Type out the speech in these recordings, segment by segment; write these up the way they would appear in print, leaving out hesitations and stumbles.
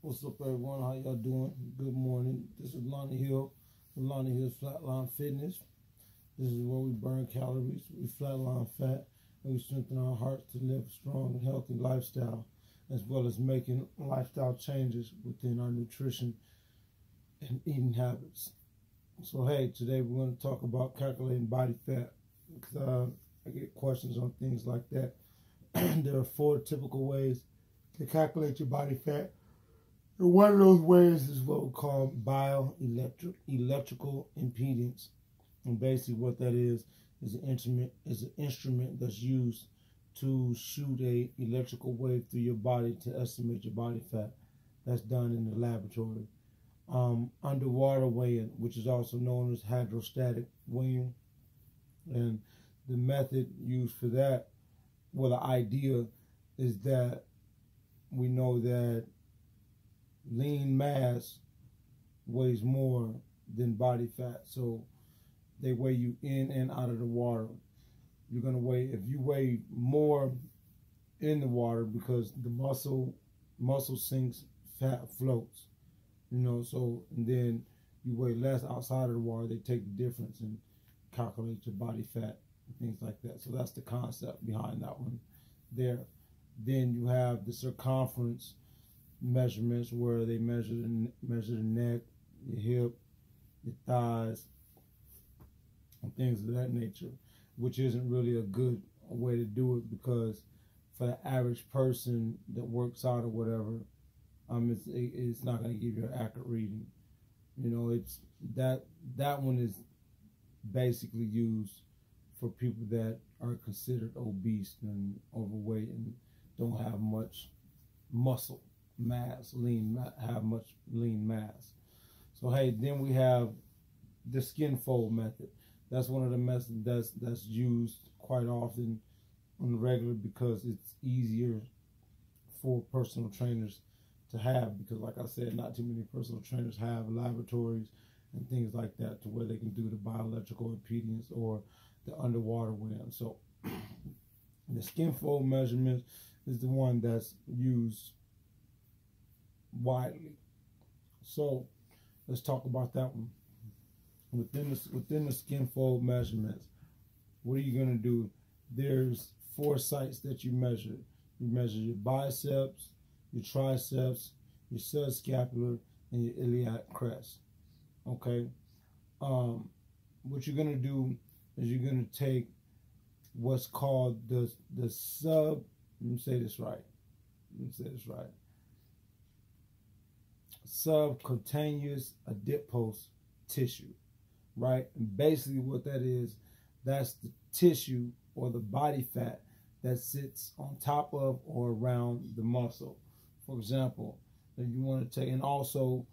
What's up, everyone? How y'all doing? Good morning. This is Lonnie Hill from Lonnie Hill's Flatline Fitness. This is where we burn calories, we flatline fat, and we strengthen our hearts to live a strong and healthy lifestyle, as well as making lifestyle changes within our nutrition and eating habits. So, hey, today we're going to talk about calculating body fat because I get questions on things like that. There are 4 typical ways to calculate your body fat. And one of those ways is what we call electrical impedance. And basically what that is an instrument that's used to shoot a electrical wave through your body to estimate your body fat. That's done in the laboratory. Underwater weighing, which is also known as hydrostatic weighing. And the method used for that, well, the idea is that we know that lean mass weighs more than body fat, so they weigh you in and out of the water. You're going to weigh, if you weigh more in the water, because the muscle sinks, fat floats, so, and then you weigh less outside of the water, they take the difference and calculate your body fat and things like that. So that's the concept behind that one there. Then you have the circumference measurements, where they measure the neck, your hip, your thighs, and things of that nature, which isn't really a good way to do it, because for the average person that works out or whatever, it's not going to give you an accurate reading. It's that one is basically used for people that are considered obese and overweight and don't have much muscle mass, have much lean mass. So hey, then we have the skin fold method. That's one of the methods that's used quite often on the regular, because it's easier for personal trainers to have, because like I said, not too many personal trainers have laboratories and things like that to where they can do the bioelectrical impedance or the underwater weighing. So the skin fold measurement is the one that's used widely. So let's talk about that one. Within the skin fold measurements, what are you going to do? There's 4 sites that you measure. You measure your biceps, your triceps, your subscapular, and your iliac crest. Okay. What you're going to do is you're going to take what's called the subcutaneous adipose tissue, right? And basically what that is, that's the tissue or the body fat that sits on top of or around the muscle. For example, if you want to take, and also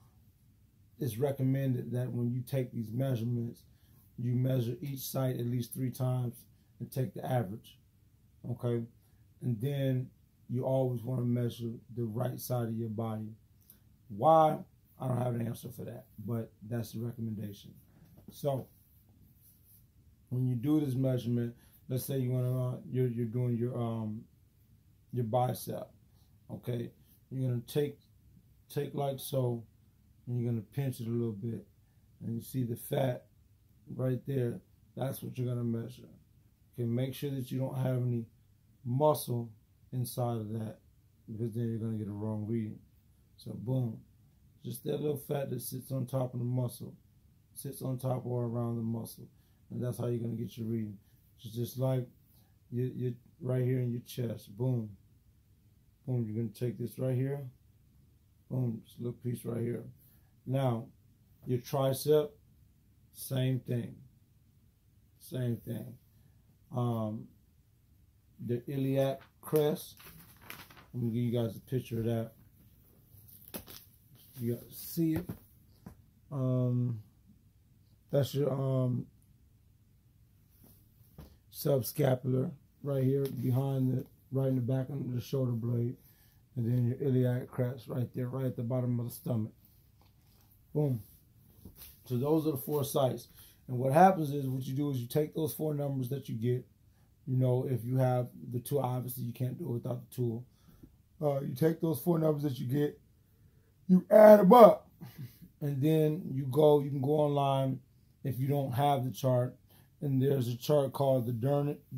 it's recommended that when you take these measurements, you measure each site at least 3 times and take the average, okay? And then you always want to measure the right side of your body. Why? I don't have an answer for that, but that's the recommendation. So when you do this measurement, let's say you're doing your bicep, okay? You're gonna take like so, and you're gonna pinch it a little bit, and you see the fat right there. That's what you're gonna measure. Okay, make sure that you don't have any muscle inside of that, because then you're gonna get a wrong reading. So boom, just that little fat that sits on top of the muscle, sits on top or around the muscle, and that's how you're gonna get your reading. Just like you right here in your chest. Boom, boom. You're gonna take this right here. Boom, this little piece right here. Now, your tricep, same thing. Same thing. The iliac crest. Let me give you guys a picture of that. You got to see it. That's your subscapular right here, behind right in the back under the shoulder blade, and then your iliac crest right there, right at the bottom of the stomach. Boom. So those are the 4 sites. And what happens is, what you do is you take those 4 numbers that you get. If you have the tool, obviously you can't do it without the tool. You take those 4 numbers that you get, You add them up, and then you can go online if you don't have the chart, and there's a chart called the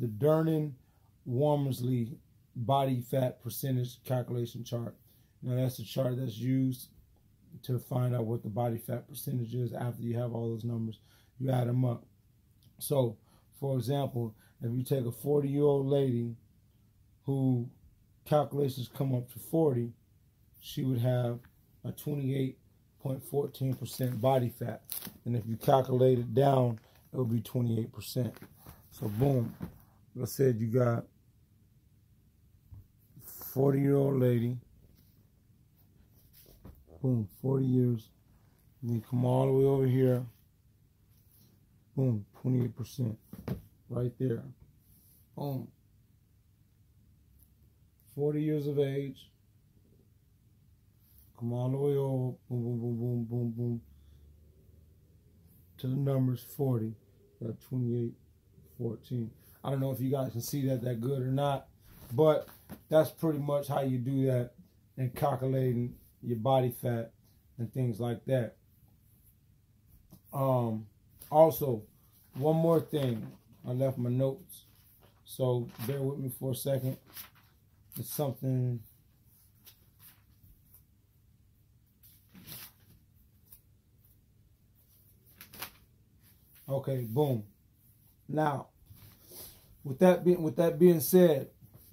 Durnin-Wormsley body fat percentage calculation chart. Now that's the chart that's used to find out what the body fat percentage is after you have all those numbers. You add them up. So, for example, if you take a 40-year-old lady who calculations come up to 40, she would have a 28.14% body fat. And if you calculate it down, it would be 28%. So boom, like I said, you got 40-year-old lady, boom, 40 years. And you come all the way over here, boom, 28%, right there. Boom. 40 years of age. Come all the way over, boom, boom, boom, boom, boom, boom, to the numbers 40. Got 28, 14. I don't know if you guys can see that good or not, but that's pretty much how you do that in calculating your body fat and things like that. Also, one more thing. I left my notes, so bear with me for a second. It's something. Okay, boom. Now, with that being said,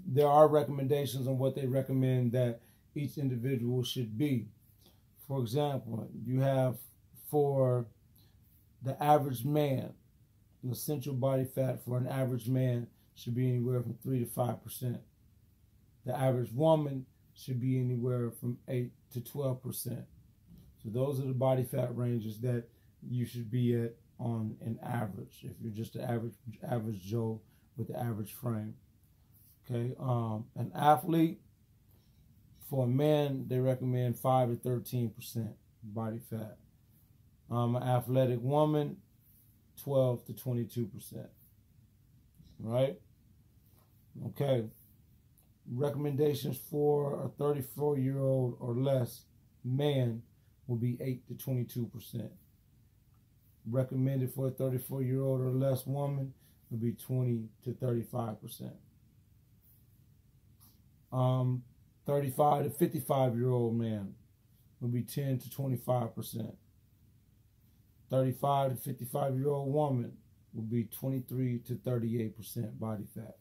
there are recommendations on what they recommend that each individual should be. For example, you have for the average man, the essential body fat for an average man should be anywhere from 3 to 5%. The average woman should be anywhere from 8 to 12%. So those are the body fat ranges that you should be at on an average, if you're just an average Joe with the average frame. Okay, an athlete, for a man, they recommend 5 to 13% body fat. An athletic woman, 12 to 22%. Right? Okay. Recommendations for a 34-year-old or less man will be 8 to 22%. Recommended for a 34-year-old or less woman would be 20 to 35%. 35 to 55-year-old man would be 10 to 25%. 35 to 55-year-old woman would be 23 to 38% body fat.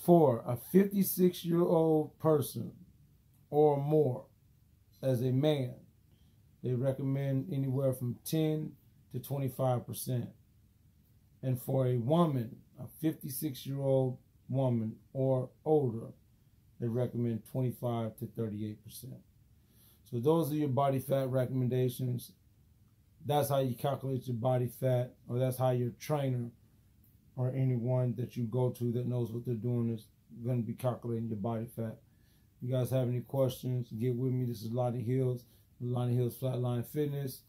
For a 56-year-old person or more as a man, they recommend anywhere from 10 to 25%. And for a woman, a 56-year-old woman or older, they recommend 25 to 38%. So those are your body fat recommendations. That's how you calculate your body fat, or that's how your trainer or anyone that you go to that knows what they're doing is going to be calculating your body fat. You guys have any questions, get with me. This is Lonnie Hills, Lonnie Hill's Flatline Fitness.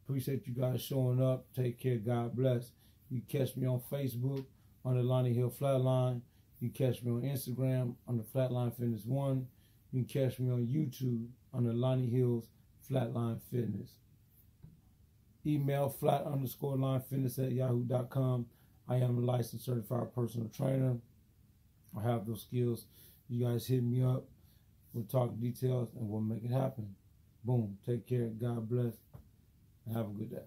Appreciate you guys showing up. Take care. God bless. You can catch me on Facebook on the Lonnie Hill Flatline. You can catch me on Instagram on the Flatline Fitness 1. You can catch me on YouTube on the Lonnie Hills Flatline Fitness. Email flat_linefitness@yahoo.com. I am a licensed certified personal trainer. I have those skills. You guys hit me up. We'll talk details and we'll make it happen. Boom. Take care. God bless. And have a good day.